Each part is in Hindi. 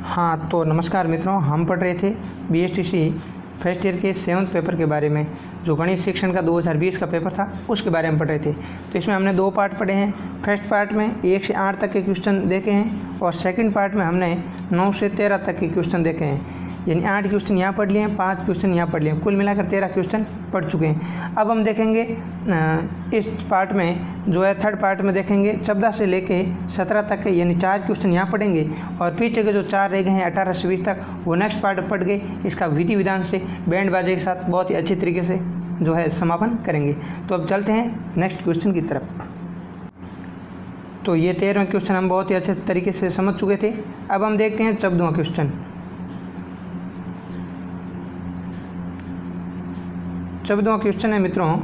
हाँ तो नमस्कार मित्रों, हम पढ़ रहे थे BSTC फर्स्ट ईयर के 7th पेपर के बारे में। जो गणित शिक्षण का 2020 का पेपर था उसके बारे में पढ़ रहे थे। तो इसमें हमने 2 पार्ट पढ़े हैं। फर्स्ट पार्ट में 1 से 8 तक के क्वेश्चन देखे हैं और सेकंड पार्ट में हमने 9 से 13 तक के क्वेश्चन देखे हैं। यानी 8 क्वेश्चन यहाँ पढ़ लिए हैं, 5 क्वेश्चन यहाँ पढ़ लिए हैं, कुल मिलाकर 13 क्वेश्चन पढ़ चुके हैं। अब हम देखेंगे इस पार्ट में जो है थर्ड पार्ट में देखेंगे 14 से लेके 17 तक के, यानी 4 क्वेश्चन यहाँ पढ़ेंगे और पीछे के जो 4 रह गए हैं 18 से 20 तक वो नेक्स्ट पार्ट पढ़ के इसका विधि विधान से बैंड बाजे के साथ बहुत ही अच्छी तरीके से जो है समापन करेंगे। तो अब चलते हैं नेक्स्ट क्वेश्चन की तरफ। तो ये 13वां क्वेश्चन हम बहुत ही अच्छे तरीके से समझ चुके थे। अब हम देखते हैं 14वां क्वेश्चन। 14वां क्वेश्चन है मित्रों,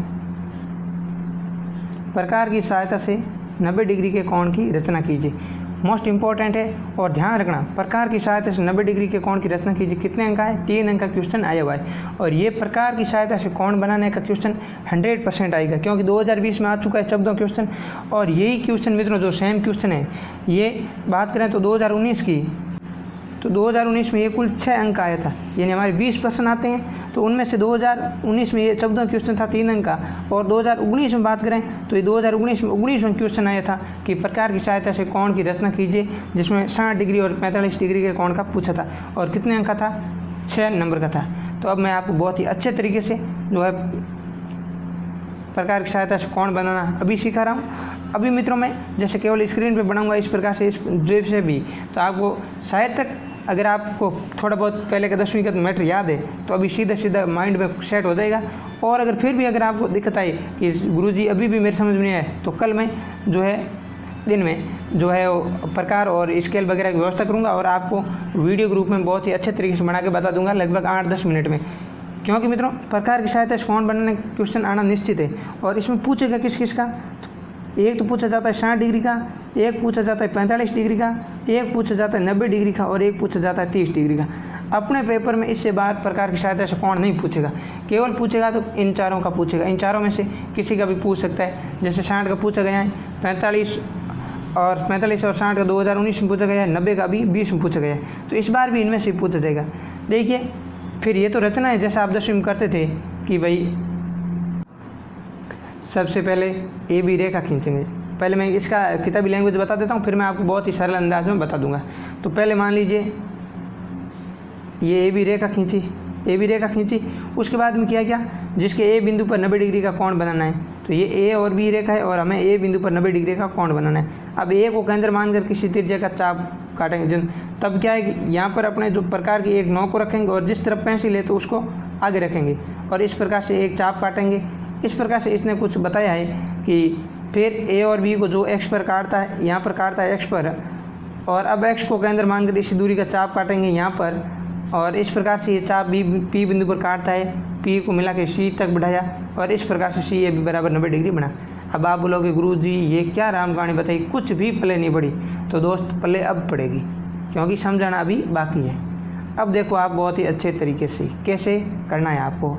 प्रकार की सहायता से 90 डिग्री के कोण की रचना कीजिए। मोस्ट इंपॉर्टेंट है और ध्यान रखना, प्रकार की सहायता से 90 डिग्री के कोण की रचना कीजिए। कितने अंक का है? 3 अंक का क्वेश्चन आया हुआ है और ये प्रकार की सहायता से कोण बनाने का क्वेश्चन 100% आएगा, क्योंकि 2020 में आ चुका है 14वां क्वेश्चन। और यही क्वेश्चन मित्रों जो सेम क्वेश्चन है, ये बात करें तो 2019 की, तो 2019 में ये कुल 6 अंक आया था, यानी हमारे 20 प्रश्न आते हैं। तो उनमें से 2019 में ये 14वां क्वेश्चन था 3 अंक का, और 2019 में बात करें तो ये 2019 में 19वां क्वेश्चन आया था कि प्रकार की सहायता से कोण की रचना कीजिए, जिसमें 60 डिग्री और 45 डिग्री के कोण का पूछा था और कितने अंक का था? 6 नंबर का था। तो अब मैं आपको बहुत ही अच्छे तरीके से जो है प्रकार की सहायता से कोण बनाना अभी सिखा रहा हूँ। अभी मित्रों मैं जैसे केवल स्क्रीन पे बनाऊंगा इस प्रकार से, इस ड्रिप से भी, तो आपको शायद तक अगर आपको थोड़ा बहुत पहले का 10वीं का मैटर याद है तो अभी सीधा सीधा माइंड में सेट हो जाएगा। और अगर फिर भी अगर आपको दिक्कत आई कि गुरुजी अभी भी मेरे समझ में नहीं आया, तो कल मैं जो है दिन में जो है वो प्रकार और स्केल वगैरह की व्यवस्था करूँगा और आपको वीडियो ग्रुप में बहुत ही अच्छे तरीके से बना के बता दूँगा, लगभग 8-10 मिनट में। क्योंकि मित्रों प्रकार की सहायता से कोण बनाने क्वेश्चन आना निश्चित है। और इसमें पूछेगा किस किस का? एक तो पूछा जाता है 60 डिग्री का, एक पूछा जाता है 45 डिग्री का, एक पूछा जाता है 90 डिग्री का और एक पूछा जाता है 30 डिग्री का। अपने पेपर में इससे बाद प्रकार की सहायता से कोण नहीं पूछेगा, केवल पूछेगा तो इन चारों का पूछेगा। इन चारों में से किसी का भी पूछ सकता है। जैसे 60 का पूछा गया है, 45 और 60 का 2019 में पूछा गया है, 90 का अभी 20 में पूछा गया है। तो इस बार भी इनमें से पूछा जाएगा। देखिए फिर ये तो रचना है जैसा आप 10वीं में करते थे कि भाई सबसे पहले ए बी रेखा खींचेंगे। पहले मैं इसका किताबी लैंग्वेज बता देता हूँ, फिर मैं आपको बहुत ही सरल अंदाज में बता दूंगा। तो पहले मान लीजिए ये ए बी रेखा खींची, उसके बाद में किया क्या, जिसके ए बिंदु पर 90 डिग्री का कोण बनाना है। तो ये ए और बी रेखा है और हमें ए बिंदु पर 90 डिग्री का कोण बनाना है। अब ए को केंद्र मानकर किसी त्रिज्या का चाप काटेंगे। तब क्या है कि यहाँ पर अपने जो प्रकार की एक नोक को रखेंगे और जिस तरफ पेंसिल है तो उसको आगे रखेंगे और इस प्रकार से एक चाप काटेंगे। इस प्रकार से इसने कुछ बताया है कि फिर ए और बी को जो एक्स पर काटता है, यहाँ पर काटता है एक्स पर, और अब एक्स को केंद्र मानकर इसी दूरी का चाप काटेंगे यहाँ पर, और इस प्रकार से ये चाप बी पी बिंदु पर काटता है, पी को मिला के सी तक बढ़ाया और इस प्रकार से सी ए बी बराबर 90 डिग्री बना। अब आप बोलोगे गुरुजी ये क्या राम कहानी बताई, कुछ भी पले नहीं पड़ी। तो दोस्त पले अब पड़ेगी, क्योंकि समझाना अभी बाकी है। अब देखो आप बहुत ही अच्छे तरीके से कैसे करना है आपको।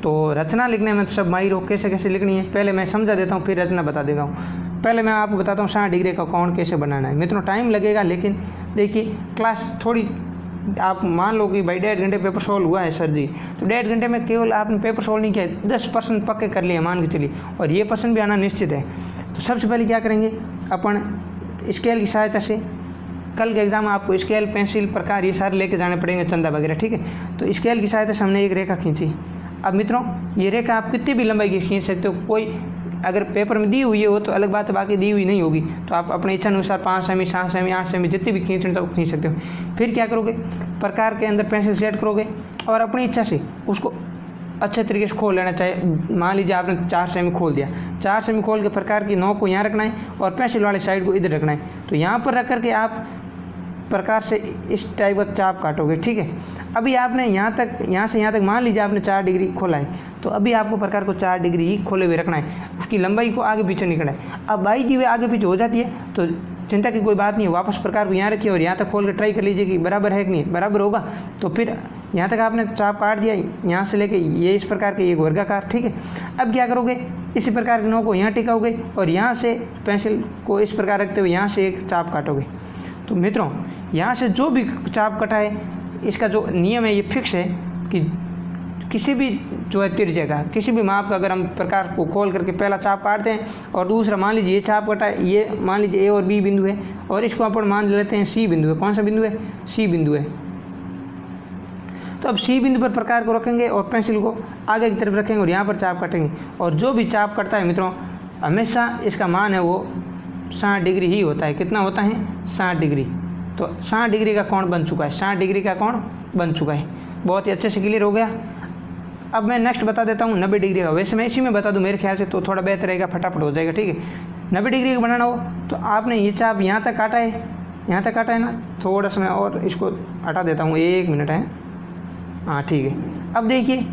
तो रचना लिखने में तो सब माहिर हो, कैसे कैसे लिखनी है पहले मैं समझा देता हूँ, फिर रचना बता देता हूँ। पहले मैं आपको बताता हूँ 60 डिग्री का कोण कैसे बनाना है। मित्रों टाइम लगेगा, लेकिन देखिए क्लास थोड़ी आप मान लो कि भाई 1.5 घंटे पेपर सॉल्व हुआ है सर जी, तो 1.5 घंटे में केवल आपने पेपर सॉल्व नहीं किया, 10% पक्के कर लिए मान के चलिए, और ये पर्सन भी आना निश्चित है। तो सबसे पहले क्या करेंगे, अपन स्केल की सहायता से, कल के एग्जाम में आपको स्केल पेंसिल प्रकार ये सारे लेके जाने पड़ेंगे, चंदा वगैरह, ठीक है। तो स्केल की सहायता से हमने एक रेखा खींची। अब मित्रों ये रेखा आप कितनी भी लंबाई की खींच सकते हो, कोई अगर पेपर में दी हुई है वो तो अलग बात है, बाकी दी हुई नहीं होगी तो आप अपने इच्छा अनुसार 5 सेमी, 7 सेमी, 8 सेमी जितनी भी खींचना तो खींच सकते हो। फिर क्या करोगे, प्रकार के अंदर पेंसिल सेट करोगे और अपनी इच्छा से उसको अच्छे तरीके से खोल लेना चाहिए। मान लीजिए आपने 4 सेमी खोल दिया, 4 सेमी खोल के प्रकार की नोक को यहाँ रखना है और पेंसिल वाले साइड को इधर रखना है। तो यहाँ पर रख करके आप प्रकार से इस टाइप का चाप काटोगे, ठीक है। अभी आपने यहाँ से यहाँ तक मान लीजिए आपने 4 डिग्री खोला है, तो अभी आपको प्रकार को 4 डिग्री ही खोले हुए रखना है, उसकी लंबाई को आगे पीछे नहीं करना है। अब बाई की हुई आगे पीछे हो जाती है तो चिंता की कोई बात नहीं है, वापस प्रकार को यहाँ रखिए और यहाँ तक खोल कर ट्राई कर लीजिए कि बराबर है कि नहीं, बराबर होगा तो फिर यहाँ तक आपने चाप काट दिया, यहाँ से लेके ये इस प्रकार के एक वर्गाकार, ठीक है। अब क्या करोगे, इसी प्रकार के नोक को यहाँ टिकाओगे और यहाँ से पेंसिल को इस प्रकार रखते हुए यहाँ से एक चाप काटोगे। तो मित्रों यहाँ से जो भी चाप कटा है, इसका जो नियम है ये फिक्स है कि किसी भी जो है त्रिज्या का किसी भी माप का अगर हम प्रकार को खोल करके पहला चाप काटते हैं और दूसरा मान लीजिए ये चाप कटा है, ये मान लीजिए ए और बी बिंदु है और इसको अपन मान लेते हैं सी बिंदु है। कौन सा बिंदु है? सी बिंदु है। तो अब सी बिंदु पर प्रकार को रखेंगे और पेंसिल को आगे की तरफ रखेंगे और यहाँ पर चाप काटेंगे और जो भी चाप कटता है मित्रों हमेशा इसका मान है वो 60 डिग्री ही होता है। कितना होता है? 60 डिग्री। तो 60 डिग्री का कोण बन चुका है, 60 डिग्री का कोण बन चुका है। बहुत ही अच्छे से क्लियर हो गया। अब मैं नेक्स्ट बता देता हूँ 90 डिग्री का। वैसे मैं इसी में बता दूँ मेरे ख्याल से तो थोड़ा बेहतर रहेगा, फटाफट हो जाएगा। ठीक है, 90 डिग्री का बनाना हो तो आपने ये चाप यहाँ तक काटा है, यहाँ तक काटा है ना। थोड़ा सा मैं और इसको हटा देता हूँ, 1 मिनट है। हाँ ठीक है। अब देखिए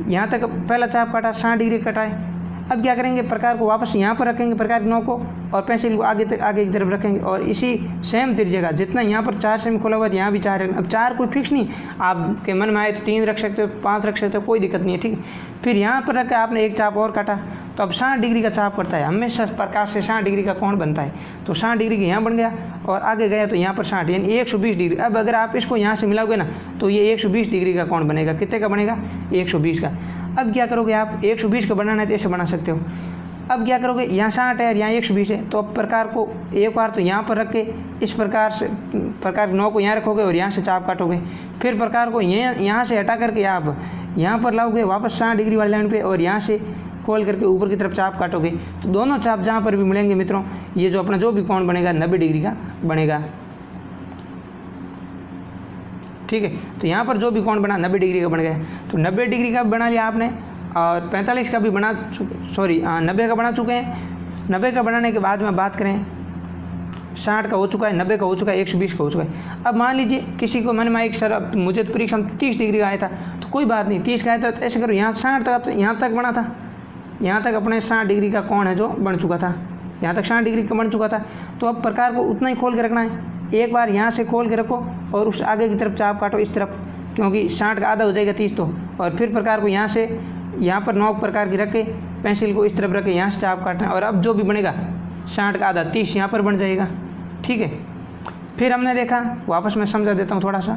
यहाँ तक पहला चाप काटा, 60 डिग्री कटा है। अब क्या करेंगे, प्रकार को वापस यहाँ पर रखेंगे, प्रकार की नोक को, और पेंसिल को आगे की तरफ रखेंगे और इसी सेम त्रिज्या जितना यहाँ पर 4 सेमी खोला हुआ है यहाँ भी 4 रखना। अब 4 कोई फिक्स नहीं, आपके मन में आए तो 3 रख सकते हो, 5 रख सकते हो, कोई दिक्कत नहीं है। ठीक है, फिर यहाँ पर रख के आपने एक चाप और काटा तो अब 60 डिग्री का चाप करता है। हमेशा प्रकार से 60 डिग्री का कोण बनता है। तो 60 डिग्री का यहाँ बन गया और आगे गया तो यहाँ पर 60 यानी 120 डिग्री। अब अगर आप इसको यहाँ से मिलाओगे ना तो ये 120 डिग्री का कोण बनेगा। कितने का बनेगा? 120 का। अब क्या करोगे आप, 120 का बनाना है तो ऐसे बना सकते हो। अब क्या करोगे, यहाँ 60 है और यहाँ 120 है तो अब प्रकार को एक बार तो यहाँ पर रख के इस प्रकार से प्रकार 9 को यहाँ रखोगे और यहाँ से चाप काटोगे। फिर प्रकार को यहाँ से हटा करके आप यहाँ पर लाओगे वापस 60 डिग्री वाली लाइन पे और यहाँ से खोल करके ऊपर की तरफ चाप काटोगे। तो दोनों चाप जहाँ पर भी मिलेंगे मित्रों ये जो अपना जो भी कोण बनेगा 90 डिग्री का बनेगा। ठीक है, तो यहाँ पर जो भी कोण बना 90 डिग्री का बन गया। तो 90 डिग्री का बना लिया आपने और 45 का भी बना चुके, 90 का बना चुके हैं। 90 का बनाने के बाद में बात करें 60 का हो चुका है, 90 का हो चुका है, 120 का हो चुका है। अब मान लीजिए किसी को मन में एक सर मुझे तो परीक्षा में 30 डिग्री का आया था तो कोई बात नहीं, 30 का आया था तो ऐसे करो यहाँ 60 तक तो यहाँ तक बना था, यहाँ तक अपने 60 डिग्री का कोण है जो बन चुका था, यहाँ तक 60 डिग्री का बन चुका था। तो अब प्रकार को उतना ही खोल के रखना है। एक बार यहाँ से खोल के रखो और उस आगे की तरफ चाप काटो इस तरफ, क्योंकि 60 का आधा हो जाएगा 30 तो। और फिर प्रकार को यहाँ से यहाँ पर 9 प्रकार की रख के पेंसिल को इस तरफ रख के यहाँ से चाप काटना है और अब जो भी बनेगा 60 का आधा 30 यहाँ पर बन जाएगा। ठीक है, फिर हमने देखा, वापस मैं समझा देता हूँ थोड़ा सा।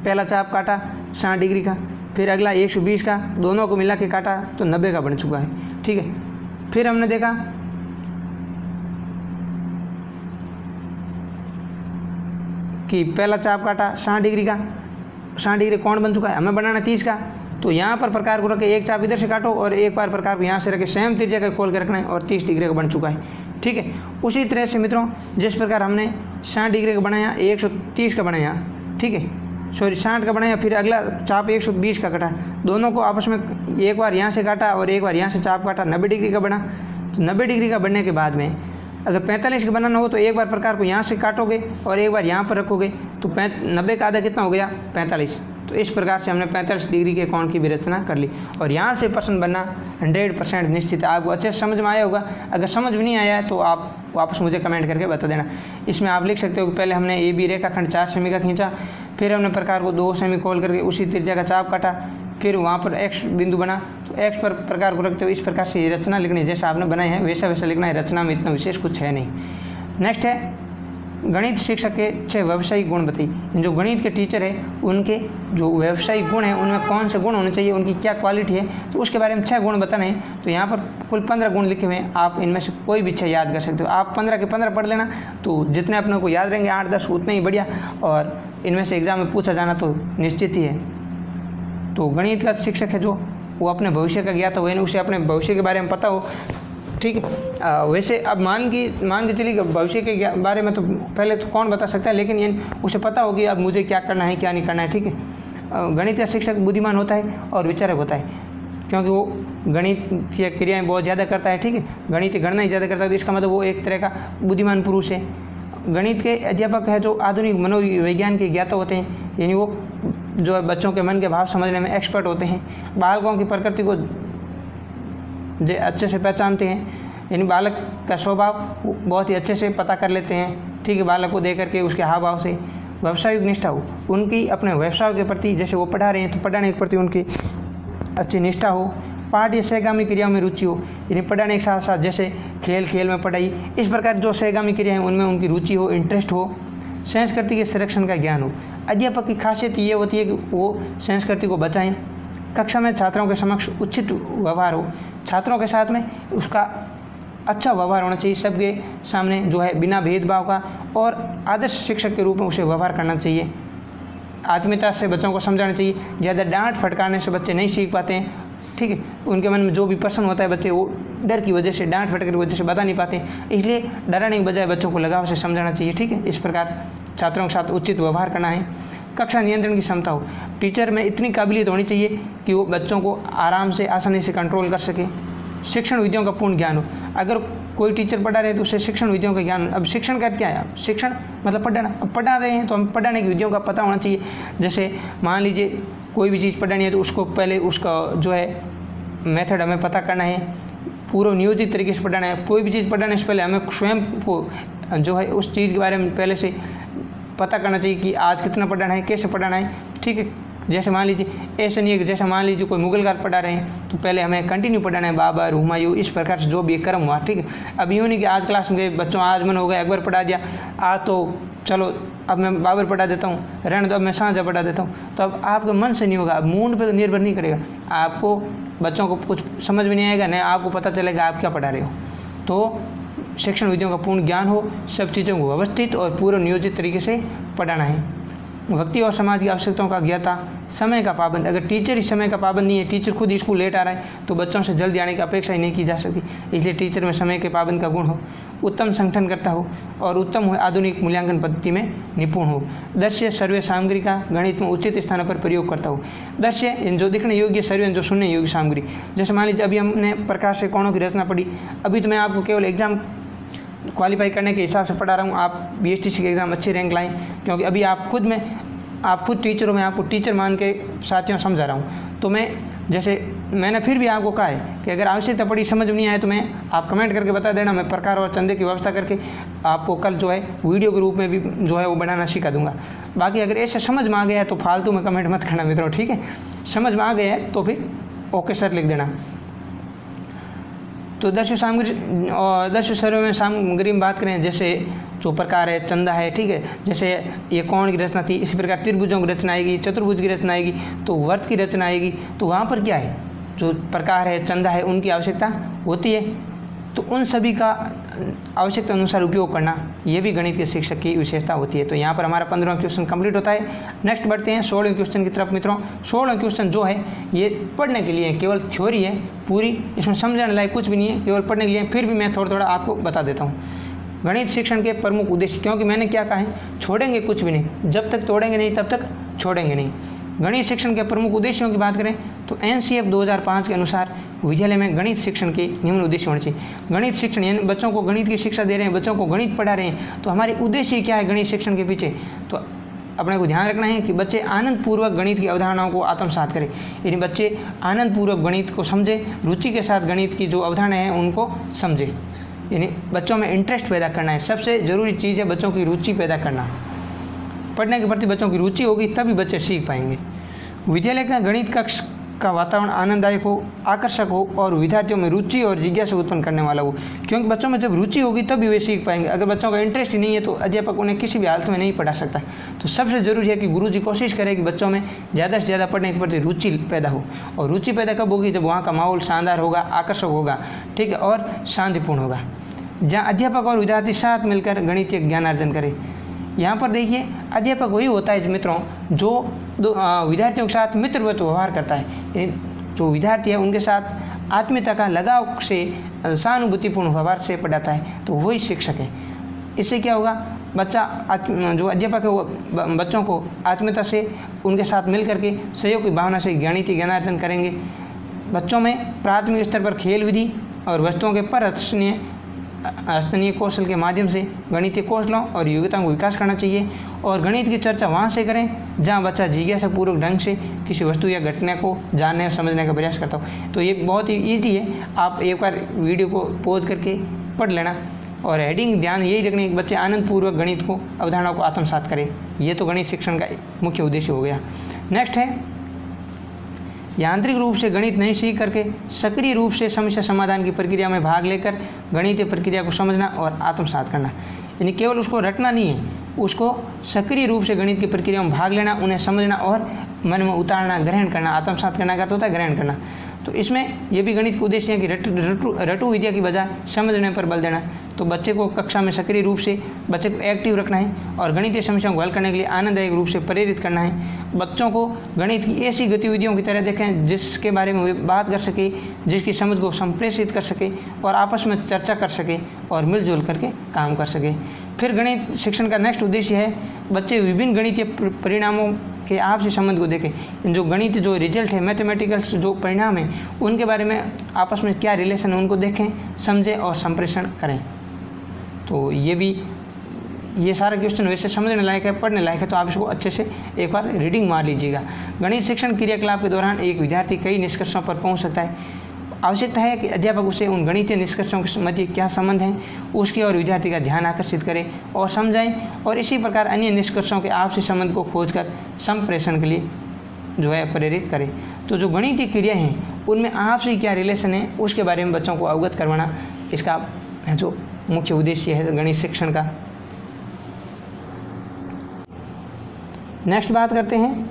पहला चाप काटा 60 डिग्री का, फिर अगला 120 का, दोनों को मिला के काटा तो 90 का बन चुका है। ठीक है, फिर हमने देखा कि पहला चाप काटा 60 डिग्री का, 60 डिग्री कोण बन चुका है, हमें बनाना 30 का। तो यहाँ पर प्रकार को रखे एक चाप इधर से काटो और एक बार प्रकार को यहाँ से रखे सेम त्रिज्या का खोल के रखना है और 30 डिग्री का बन चुका है। ठीक है, उसी तरह से मित्रों जिस प्रकार हमने 60 डिग्री का बनाया, 130 का बनाया, ठीक है, सॉरी 60 का बनाया, फिर अगला चाप 120 का काटा, दोनों को आपस में एक बार यहाँ से काटा और एक बार यहाँ से चाप काटा, 90 डिग्री का बना। तो 90 डिग्री का बनने के बाद में अगर 45 का बनाना हो तो एक बार प्रकार को यहाँ से काटोगे और एक बार यहाँ पर रखोगे तो 90 का आधा कितना हो गया? 45। तो इस प्रकार से हमने 45 डिग्री के कोण की भी रचना कर ली और यहाँ से प्रश्न बनना 100% निश्चित है। आपको अच्छे से समझ में आया होगा। अगर समझ में नहीं आया है तो आप वापस मुझे कमेंट करके बता देना। इसमें आप लिख सकते हो कि पहले हमने AB रेखाखंड 4 सेमी का खींचा, फिर हमने प्रकार को 2 सेमी खोल करके उसी त्रिज्या का चाप काटा, फिर वहाँ पर X बिंदु बना तो X पर प्रकार को रखते हो इस प्रकार से ये रचना लिखनी है। जैसा आपने बनाया है वैसा वैसा लिखना है। रचना में इतना विशेष कुछ है नहीं। नेक्स्ट है गणित शिक्षक के 6 व्यावसायिक गुण बताइए। जो गणित के टीचर है उनके जो व्यावसायिक गुण हैं उनमें कौन से गुण होने चाहिए, उनकी क्या क्वालिटी है, तो उसके बारे में 6 गुण बताने हैं। तो यहाँ पर कुल 15 गुण लिखे हुए हैं, आप इनमें से कोई भी 6 याद कर सकते हो। आप 15 के 15 पढ़ लेना, तो जितने अपने को याद रहेंगे 8-10 उतने ही बढ़िया, और इनमें से एग्जाम में पूछा जाना तो निश्चित ही है। तो गणित का शिक्षक है जो वो अपने भविष्य का ज्ञाता हो, यानी उसे अपने भविष्य के बारे में पता हो। ठीक है, वैसे अब मान के चलिए भविष्य के बारे में तो पहले तो कौन बता सकता है, लेकिन ये उसे पता होगी अब मुझे क्या करना है क्या नहीं करना है। ठीक है, गणित का शिक्षक बुद्धिमान होता है और विचारक होता है, क्योंकि वो गणित की क्रियाएं बहुत ज़्यादा करता है। ठीक है, गणित गणना ही ज़्यादा करता है, तो इसका मतलब वो एक तरह का बुद्धिमान पुरुष है। गणित के अध्यापक है जो आधुनिक मनोविज्ञान के ज्ञाता होते हैं, यानी वो जो बच्चों के मन के भाव समझने में एक्सपर्ट होते हैं। बालकों की प्रकृति को अच्छे से पहचानते हैं, यानी बालक का स्वभाव बहुत ही अच्छे से पता कर लेते हैं। ठीक है, बालक को देख करके उसके हाव भाव से। व्यावसायिक निष्ठा हो, उनकी अपने व्यवसाय के प्रति, जैसे वो पढ़ा रहे हैं तो पढ़ाने के प्रति उनकी अच्छी निष्ठा हो। पाठ या सहगामी क्रियाओं में रुचि हो, यानी पढ़ाने के साथ साथ जैसे खेल खेल में पढ़ाई, इस प्रकार जो सहगामी क्रिया है उनमें उनकी रुचि हो, इंटरेस्ट हो। संस्कृति के संरक्षण का ज्ञान हो। अध्यापक की खासियत ये होती है कि वो संस्कृति को बचाएं। कक्षा में छात्रों के समक्ष उचित व्यवहार हो, छात्रों के साथ में उसका अच्छा व्यवहार होना चाहिए, सबके सामने जो है बिना भेदभाव का, और आदर्श शिक्षक के रूप में उसे व्यवहार करना चाहिए। आत्मीयता से बच्चों को समझाना चाहिए। ज़्यादा डांट फटकारने से बच्चे नहीं सीख पाते हैं, ठीक है। उनके मन में जो भी प्रश्न होता है बच्चे वो डर की वजह से, डांट फटकार की वजह से बता नहीं पाते, इसलिए डराने की बजाय बच्चों को लगाव से समझाना चाहिए, ठीक है। इस प्रकार छात्रों के साथ उचित व्यवहार करना है। कक्षा नियंत्रण की क्षमता हो, टीचर में इतनी काबिलियत होनी चाहिए कि वो बच्चों को आराम से आसानी से कंट्रोल कर सके। शिक्षण विधियों का पूर्ण ज्ञान हो, अगर कोई टीचर पढ़ा रहे तो उसे शिक्षण विधियों का ज्ञान। अब शिक्षण का क्या है, शिक्षण मतलब पढ़ाना। अब पढ़ा रहे हैं तो हम पढ़ाने की विधियों का पता होना चाहिए। जैसे मान लीजिए कोई भी चीज़ पढ़ानी है तो उसको पहले उसका जो है मेथड हमें पता करना है, पूर्व नियोजित तरीके से पढ़ाना है। कोई भी चीज़ पढ़ाने से पहले हमें स्वयं को जो है उस चीज़ के बारे में पहले से पता करना चाहिए कि आज कितना पढ़ाना है, कैसे पढ़ाना है, ठीक है। जैसे मान लीजिए ऐसा नहीं है कि जैसे मान लीजिए कोई मुगल काल पढ़ा रहे हैं तो पहले हमें कंटिन्यू पढ़ाना है, बाबर हुमायूं, इस प्रकार से जो भी क्रम हुआ, ठीक है। अब यूँ नहीं कि आज क्लास में गए बच्चों, आज मन हो गया अकबर पढ़ा दिया, आज तो चलो अब मैं बाबर पढ़ा देता हूँ, रहने दो अब मैं शाहजहाँ पढ़ा देता हूँ, तो अब आपका मन से नहीं होगा, अब मूड पे निर्भर नहीं करेगा। आपको बच्चों को कुछ समझ में नहीं आएगा, नहीं आपको पता चलेगा आप क्या पढ़ा रहे हो। तो शिक्षण विधियों का पूर्ण ज्ञान हो, सब चीज़ों को व्यवस्थित और पूर्व नियोजित तरीके से पढ़ाना है। व्यक्ति और समाज की आवश्यकताओं का ज्ञाता, समय का पाबंद। अगर टीचर ही समय का पाबंद नहीं है, टीचर खुद स्कूल लेट आ रहा है तो बच्चों से जल्दी आने की अपेक्षा ही नहीं की जा सकती, इसलिए टीचर में समय के पाबंद का गुण हो। उत्तम संगठन करता हो और उत्तम आधुनिक मूल्यांकन पद्धति में निपुण हो। दृश्य सर्वे सामग्री का गणित में उचित स्थानों पर प्रयोग करता हो। दृश्य जो दिखने योग्य, सर्वे जो सुनने योग्य सामग्री। जैसे मान लीजिए अभी हमने प्रकाश से कोणों की रचना पढ़ी, अभी तो मैं आपको केवल एग्जाम क्वालिफाई करने के हिसाब से पढ़ा रहा हूँ, आप BSTC के एग्ज़ाम अच्छे रैंक लाएं, क्योंकि अभी आप खुद टीचर हो, मैं आपको टीचर मान के साथियों समझा रहा हूँ। तो मैं जैसे मैंने फिर भी आपको कहा है कि अगर आवश्यकता पड़ी, समझ में नहीं आए तो मैं आप कमेंट करके बता देना, मैं प्रकार और चंदे की व्यवस्था करके आपको कल जो है वीडियो के रूप में भी जो है वो बनाना सिखा दूंगा। बाकी अगर ऐसे समझ में आ गया है तो फालतू में कमेंट मत करना मित्रों, ठीक है। समझ में आ गया है तो फिर ओके सर लिख देना। तो दृश्य सर्वे में सामग्री में बात करें, जैसे जो प्रकार है, चंदा है, ठीक है। जैसे ये कोण की रचना थी, इसी प्रकार त्रिभुजों की रचना आएगी, चतुर्भुज की रचना आएगी, तो वर्त की रचना आएगी। तो वहाँ पर क्या है, जो प्रकार है, चंदा है, उनकी आवश्यकता होती है, तो उन सभी का आवश्यकता अनुसार उपयोग करना, ये भी गणित के शिक्षक की विशेषता होती है। तो यहाँ पर हमारा 15वां क्वेश्चन कंप्लीट होता है। नेक्स्ट बढ़ते हैं 16वें क्वेश्चन की तरफ मित्रों। 16वां क्वेश्चन जो है ये पढ़ने के लिए केवल थ्योरी है पूरी, इसमें समझने लायक कुछ भी नहीं है, केवल पढ़ने के लिए। फिर भी मैं थोड़ा थोड़ा आपको बता देता हूँ। गणित शिक्षण के प्रमुख उद्देश्य, क्योंकि मैंने क्या कहा है, छोड़ेंगे कुछ भी नहीं, जब तक तोड़ेंगे नहीं तब तक छोड़ेंगे नहीं। गणित शिक्षण के प्रमुख उद्देश्यों की बात करें तो NCF 2005 के अनुसार विद्यालय में गणित शिक्षण के निम्न उद्देश्य होने चाहिए। गणित शिक्षण यानी बच्चों को गणित की शिक्षा दे रहे हैं, बच्चों को गणित पढ़ा रहे हैं, तो हमारे उद्देश्य क्या है गणित शिक्षण के पीछे, तो अपने को ध्यान रखना है कि बच्चे आनंदपूर्वक गणित की अवधारणाओं को आत्मसात करें, यानी बच्चे आनंदपूर्वक गणित को समझें, रुचि के साथ गणित की जो अवधारणाएं हैं उनको समझें, यानी बच्चों में इंटरेस्ट पैदा करना है। सबसे ज़रूरी चीज़ है बच्चों की रुचि पैदा करना। पढ़ने के प्रति बच्चों की रुचि होगी तभी बच्चे सीख पाएंगे। विद्यालय का गणित कक्ष का वातावरण आनंददायक हो, आकर्षक हो और विद्यार्थियों में रुचि और जिज्ञासा उत्पन्न करने वाला हो, क्योंकि बच्चों में जब रुचि होगी तभी वे सीख पाएंगे। अगर बच्चों का इंटरेस्ट ही नहीं है तो अध्यापक उन्हें किसी भी हालत में नहीं पढ़ा सकता। तो सबसे ज़रूरी है कि गुरुजी कोशिश करें कि बच्चों में ज़्यादा से ज़्यादा पढ़ने के प्रति रुचि पैदा हो। और रुचि पैदा कब होगी, जब वहाँ का माहौल शानदार होगा, आकर्षक होगा, ठीक है, और शांतिपूर्ण होगा, जहाँ अध्यापक और विद्यार्थी साथ मिलकर गणितीय ज्ञानार्जन करें। यहाँ पर देखिए अध्यापक वही होता है मित्रों जो विद्यार्थियों के साथ मित्रवत व्यवहार करता है, जो विद्यार्थी है उनके साथ आत्मीयता का लगाव से, सहानुभूतिपूर्ण व्यवहार से पढ़ाता है, तो वही शिक्षक है। इससे क्या होगा, जो अध्यापक है वो बच्चों को आत्मीयता से उनके साथ मिल करके सहयोग की भावना से गणितीय ज्ञानार्जन करेंगे। बच्चों में प्राथमिक स्तर पर खेल विधि और वस्तुओं के पर स्थानीय कौशल के माध्यम से गणितीय कौशलों और योग्यताओं को विकास करना चाहिए। और गणित की चर्चा वहाँ से करें जहाँ बच्चा जिज्ञासापूर्वक ढंग से किसी वस्तु या घटना को जानने और समझने का प्रयास करता हो। तो ये बहुत ही ईजी है, आप एक बार वीडियो को पॉज करके पढ़ लेना। और हेडिंग ध्यान यही रखने कि बच्चे आनंदपूर्वक गणित को, अवधारणाओं को आत्मसात करें। ये तो गणित शिक्षण का मुख्य उद्देश्य हो गया। नेक्स्ट है यांत्रिक रूप से गणित नहीं सीख करके सक्रिय रूप से समस्या समाधान की प्रक्रिया में भाग लेकर गणितीय प्रक्रिया को समझना और आत्मसात करना। यानी केवल उसको रटना नहीं है, उसको सक्रिय रूप से गणित की प्रक्रिया में भाग लेना, उन्हें समझना और मन में उतारना, ग्रहण करना। आत्मसात करना का अर्थ होता है ग्रहण करना। तो इसमें यह भी गणित का उद्देश्य है कि रटू विद्या की बजाय समझने पर बल देना। तो बच्चे को कक्षा में सक्रिय रूप से बच्चे को एक्टिव रखना है और गणितीय समस्याओं को हल करने के लिए आनंददायक रूप से प्रेरित करना है। बच्चों को गणित की ऐसी गतिविधियों की तरह देखें जिसके बारे में वे बात कर सके, जिसकी समझ को संप्रेषित कर सके और आपस में चर्चा कर सके और मिलजुल करके काम कर सके। फिर गणित शिक्षण का नेक्स्ट उद्देश्य है बच्चे विभिन्न गणितीय परिणामों के आपसी संबंध को देखें। जो गणित जो रिजल्ट है, मैथमेटिकल्स जो परिणाम है, उनके बारे में आपस में क्या रिलेशन है उनको देखें, समझें और संप्रेषण करें। तो ये सारे क्वेश्चन वैसे समझने लायक है, पढ़ने लायक है, तो आप इसको अच्छे से एक बार रीडिंग मार लीजिएगा। गणित शिक्षण क्रियाकलाप के दौरान एक विद्यार्थी कई निष्कर्षों पर पहुंच सकता है। आवश्यकता है कि अध्यापक उसे उन गणितीय निष्कर्षों के मध्य क्या संबंध है उसकी और विद्यार्थी का ध्यान आकर्षित करें और समझाएं और इसी प्रकार अन्य निष्कर्षों के आपसी संबंध को खोजकर संप्रेषण के लिए जो है प्रेरित करें। तो जो गणितीय क्रिया हैं उनमें आपसी क्या रिलेशन है उसके बारे में बच्चों को अवगत करवाना इसका जो मुख्य उद्देश्य है गणित शिक्षण का। नेक्स्ट बात करते हैं।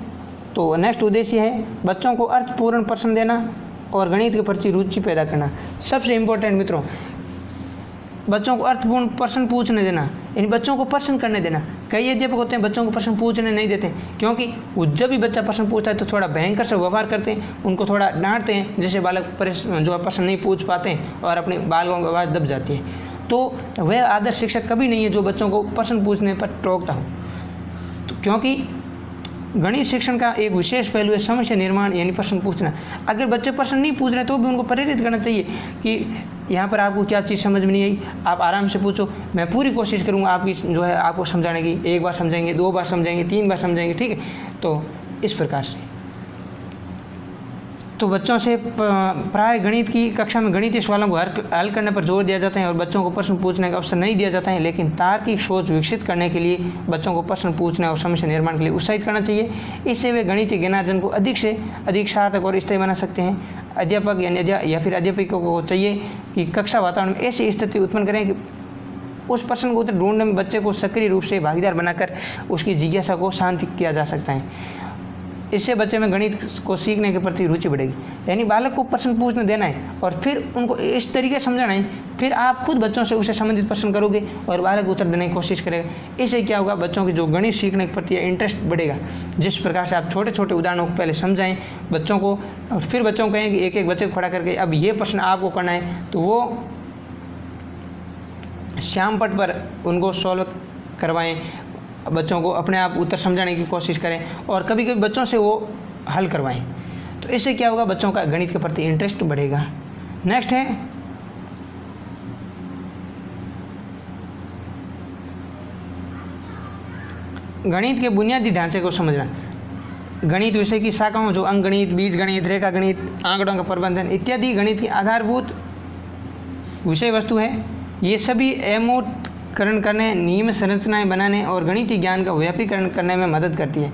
तो नेक्स्ट उद्देश्य है बच्चों को अर्थपूर्ण प्रश्न देना और गणित के प्रति रुचि पैदा करना। सबसे इम्पोर्टेंट मित्रों, बच्चों को अर्थपूर्ण प्रश्न पूछने देना, यानी बच्चों को प्रश्न करने देना। कई अध्यापक होते हैं बच्चों को प्रश्न पूछने नहीं देते, क्योंकि जब भी बच्चा प्रश्न पूछता है तो थोड़ा भयंकर से व्यवहार करते हैं, उनको थोड़ा डांटते हैं, जिससे बालक जो प्रश्न नहीं पूछ पाते हैं और अपने बालकों की आवाज़ दब जाती है। तो वह आदर्श शिक्षक कभी नहीं है जो बच्चों को प्रश्न पूछने पर टोकता हो। तो क्योंकि गणित शिक्षण का एक विशेष पहलू है समस्या निर्माण, यानी प्रश्न पूछना। अगर बच्चे प्रश्न नहीं पूछ रहे तो भी उनको प्रेरित करना चाहिए कि यहाँ पर आपको क्या चीज़ समझ में नहीं आई, आप आराम से पूछो, मैं पूरी कोशिश करूँगा आपकी जो है आपको समझाने की। एक बार समझाएंगे, 2 बार समझाएंगे, 3 बार समझाएंगे, ठीक है। तो इस प्रकार से तो बच्चों से प्राय गणित की कक्षा में गणितीय सवालों को हल करने पर जोर दिया जाता है और बच्चों को प्रश्न पूछने का अवसर नहीं दिया जाता है। लेकिन तार्किक सोच विकसित करने के लिए बच्चों को प्रश्न पूछने और समस्या निर्माण के लिए उत्साहित करना चाहिए। इससे वे गणितीय ज्ञानार्जन को अधिक से अधिक सार्थक और स्थायी बना सकते हैं। अध्यापक या फिर अध्यापिका को चाहिए कि कक्षा वातावरण में ऐसी स्थिति उत्पन्न करें कि उस प्रश्न को उत्तर ढूंढने में बच्चे को सक्रिय रूप से भागीदार बनाकर उसकी जिज्ञासा को शांत किया जा सकता है। इससे बच्चे में गणित को सीखने के प्रति रुचि बढ़ेगी। यानी बालक को प्रश्न पूछने देना है और फिर उनको इस तरीके से समझाना है, फिर आप खुद बच्चों से उससे संबंधित प्रश्न करोगे और बालक उत्तर देने की कोशिश करेगा। इससे क्या होगा, बच्चों की जो गणित सीखने के प्रति इंटरेस्ट बढ़ेगा। जिस प्रकार से आप छोटे छोटे उदाहरणों को पहले समझाएं बच्चों को और फिर बच्चों को कहें कि एक एक बच्चे को खड़ा करके अब ये प्रश्न आपको करना है, तो वो श्यामपट पर उनको सॉल्व करवाएं, बच्चों को अपने आप उत्तर समझाने की कोशिश करें और कभी कभी बच्चों से वो हल करवाएं। तो इससे क्या होगा, बच्चों का गणित के प्रति इंटरेस्ट बढ़ेगा। नेक्स्ट है गणित के बुनियादी ढांचे को समझना। गणित विषय की शाखाओं जो अंकगणित, बीजगणित, रेखा गणित, आंकड़ों का प्रबंधन इत्यादि गणित की आधारभूत विषय वस्तु है। ये सभी अमूर्तकरण करने, नियम संरचनाएं बनाने और गणितीय ज्ञान का व्यापीकरण करने में मदद करती है।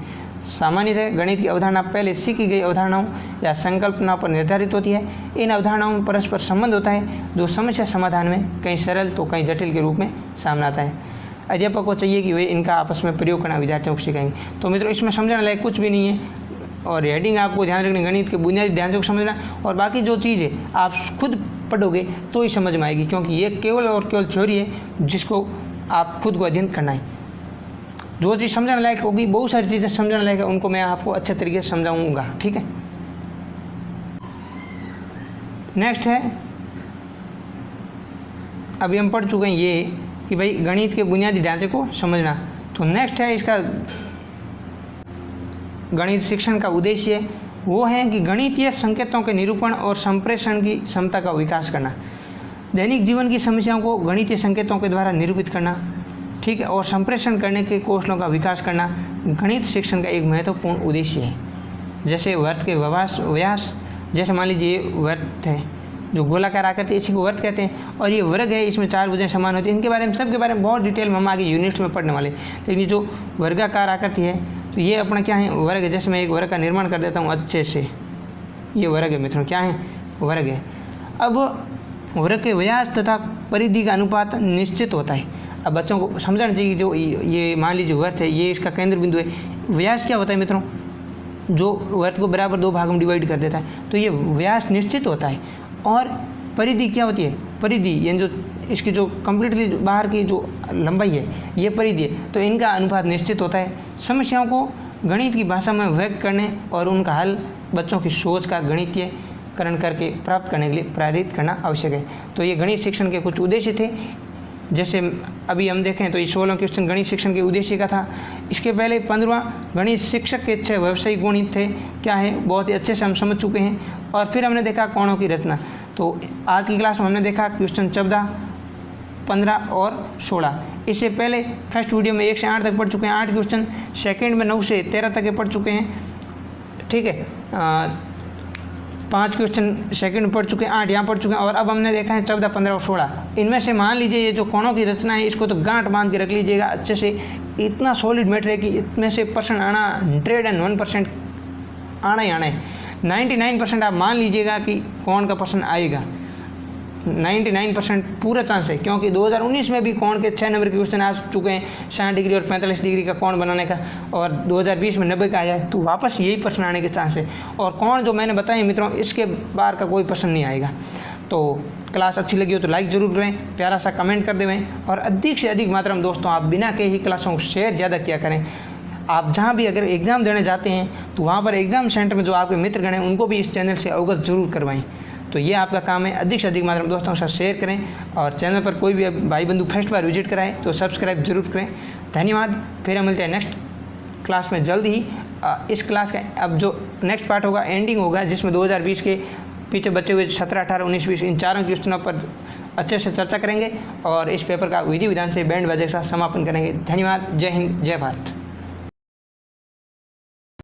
सामान्यतः गणित की अवधारणा पहले सीखी गई अवधारणाओं या संकल्पना पर निर्धारित होती है। इन अवधारणाओं में परस्पर संबंध होता है जो समस्या समाधान में कहीं सरल तो कहीं जटिल के रूप में सामने आता है। अध्यापक को चाहिए कि वे इनका आपस में प्रयोग करना विद्यार्थियों को सिखाएंगे। तो मित्रों, इसमें समझने लायक कुछ भी नहीं है और हेडिंग आपको ध्यान रखनी, गणित के बुनियादी ढांचे को समझना और बाकी जो चीज़ है आप खुद पढ़ोगे तो ही समझ में आएगी, क्योंकि ये केवल और केवल थ्योरी है जिसको आप खुद को अध्ययन करना है। जो चीज़ समझने लायक होगी, बहुत सारी चीज़ें समझने लायक है, उनको मैं आपको अच्छे तरीके से समझाऊंगा, ठीक है। नेक्स्ट है, अभी हम पढ़ चुके हैं ये कि भाई गणित के बुनियादी ढांचे को समझना। तो नेक्स्ट है इसका गणित शिक्षण का उद्देश्य वो है कि गणितीय संकेतों के निरूपण और संप्रेषण की क्षमता का विकास करना। दैनिक जीवन की समस्याओं को गणितीय संकेतों के द्वारा निरूपित करना, ठीक है, और संप्रेषण करने के कौशलों का विकास करना गणित शिक्षण का एक महत्वपूर्ण उद्देश्य है। जैसे वर्त के व्यास, जैसे मान लीजिए वर्त है जो गोलाकार आकृति, इसी को वर्त कहते हैं, और ये वर्ग है, इसमें 4 भुजाएं समान होती हैं। इनके बारे में सबके बारे में बहुत डिटेल में हम आगे यूनिट्स में पढ़ने वाले। लेकिन जो वर्गाकार आकृति है तो ये अपना क्या है, वर्ग है। जैसे मैं एक वर्ग का निर्माण कर देता हूँ अच्छे से, ये वर्ग है मित्रों, क्या है, वर्ग है। अब वर्ग के व्यास तथा परिधि का अनुपात निश्चित होता है। अब बच्चों को समझना चाहिए, जो ये मान लीजिए वर्त है, ये इसका केंद्र बिंदु है। व्यास क्या होता है मित्रों, जो वर्त को बराबर 2 भागों में डिवाइड कर देता है, तो ये व्यास निश्चित होता है। और परिधि क्या होती है, परिधि यानी जो इसकी जो कंप्लीटली बाहर की जो लंबाई है, ये परिधि है, तो इनका अनुपात निश्चित होता है। समस्याओं को गणित की भाषा में व्यक्त करने और उनका हल बच्चों की सोच का गणितीयकरण करके प्राप्त करने के लिए प्रेरित करना आवश्यक है। तो ये गणित शिक्षण के कुछ उद्देश्य थे। जैसे अभी हम देखें तो ये 16वां क्वेश्चन गणित शिक्षण के उद्देश्य का था। इसके पहले 15वां गणित शिक्षक के 6 व्यावसायिक गुण थे, क्या है, बहुत ही अच्छे से हम समझ चुके हैं। और फिर हमने देखा कोणों की रचना। तो आज की क्लास में हमने देखा क्वेश्चन 14, 15 और 16। इससे पहले फर्स्ट वीडियो में 1 से 8 तक पढ़ चुके हैं 8 क्वेश्चन, सेकेंड में 9 से 13 तक के पढ़ चुके हैं, ठीक है। 5 क्वेश्चन सेकंड में पढ़ चुके हैं, 8 यहाँ पढ़ चुके हैं। और अब हमने देखा है 14, 15 और 16। इनमें से मान लीजिए ये जो कोणों की रचना है, इसको तो गांठ बांध के रख लीजिएगा अच्छे से। इतना सॉलिड मैटर है कि इसमें से परसेंट आना 101% आना ही आना है। 99% आप मान लीजिएगा कि कोण का परसेंट आएगा, 99% पूरा चांस है, क्योंकि 2019 में भी कोण के 6 नंबर के क्वेश्चन आ चुके हैं, 60 डिग्री और 45 डिग्री का कोण बनाने का, और 2020 में 90 का आया है, तो वापस यही प्रश्न आने के चांस है। और कोण जो मैंने बताए मित्रों, इसके बाहर का कोई प्रश्न नहीं आएगा। तो क्लास अच्छी लगी हो तो लाइक ज़रूर करें, प्यारा सा कमेंट कर देवें, और अधिक से अधिक मात्रा में दोस्तों आप बिना के ही क्लासों को शेयर ज़्यादा किया करें। आप जहाँ भी अगर एग्ज़ाम देने जाते हैं तो वहाँ पर एग्ज़ाम सेंटर में जो आपके मित्रगण हैं उनको भी इस चैनल से अवगत जरूर करवाएं। तो ये आपका काम है, अधिक से अधिक मात्रा में दोस्तों के साथ शेयर करें, और चैनल पर कोई भी भाई बंधु फर्स्ट बार विजिट कराएं तो सब्सक्राइब जरूर करें। धन्यवाद। फिर हम मिलते हैं नेक्स्ट क्लास में जल्द ही। इस क्लास का अब जो नेक्स्ट पार्ट होगा, एंडिंग होगा, जिसमें 2020 के पीछे बचे हुए 17, 18, 19, 20 इन चारों क्वेश्चनों पर अच्छे से चर्चा करेंगे, और इस पेपर का विधि विधान से बैंड बाजे के साथ समापन करेंगे। धन्यवाद। जय हिंद, जय भारत।